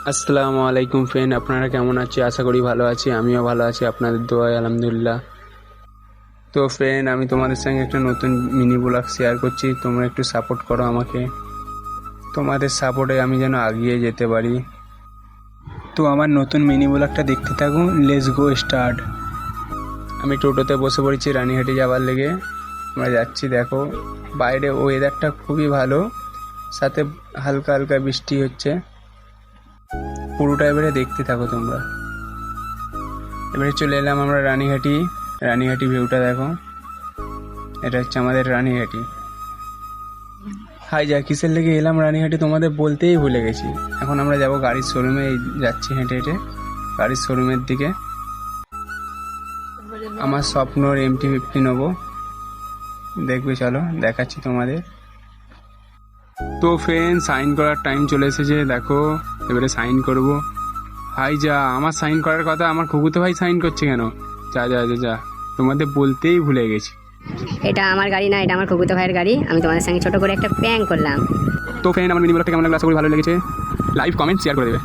আসসালামু আলাইকুম ফ্রেন্ড, আপনারা কেমন আছে? আশা করি ভালো আছি। আমিও ভালো আছি আপনাদের দোয়ায়, আলহামদুলিল্লাহ। তো ফ্রেন্ড, আমি তোমাদের সঙ্গে একটা নতুন মিনি ব্লগ শেয়ার করছি। তোমরা একটু সাপোর্ট করো আমাকে। তোমাদের সাপোর্টে আমি যেন এগিয়ে যেতে পারি। তো আমার নতুন মিনি ব্লগটা দেখতে থাকুন। Let's go start. আমি টোটোতে বসে পড়েছি রানীহাটি যাওয়ার লেগে। আমরা যাচ্ছি। দেখো বাইরে ওয়েদারটা খুবই ভালো, সাথে হালকা হালকা বৃষ্টি হচ্ছে। পুরোটা এবারে দেখতে থাকো তোমরা। এবারে চলে এলাম আমরা রানীহাটি ভিউটা দেখো। এটা হচ্ছে আমাদের রানীহাটি। হাই যা কিসের লেগে এলাম রানীহাটি তোমাদের বলতেই ভুলে গেছি। এখন আমরা যাব গাড়ির শোরুমে, যাচ্ছি হেঁটে হেঁটে গাড়ির শোরুমের দিকে। আমার স্বপ্নর MT-50 নেবো, দেখবে চলো দেখাচ্ছি তোমাদের। তো ফ্রেন্ড, সাইন করার টাইম চলে এসেছে। দেখো এবারে সাইন করব। হাই যা, আমার সাইন করার কথা আমার খুকুতো ভাই সাইন করছে কেন? যা যা যা যা, তোমাদের বলতেই ভুলে গেছি। এটা আমার গাড়ি না, এটা আমার খুকুতো ভাইয়ের গাড়ি। আমি তোমাদের সঙ্গে ছোট করে একটা প্র্যাঙ্ক করলাম। তো ফ্রেন্ড, আমার মিনি ব্লগটা কেমন লাগলো? আশা করি ভালো লেগেছে। লাইভ কমেন্ট শেয়ার করে দেবে।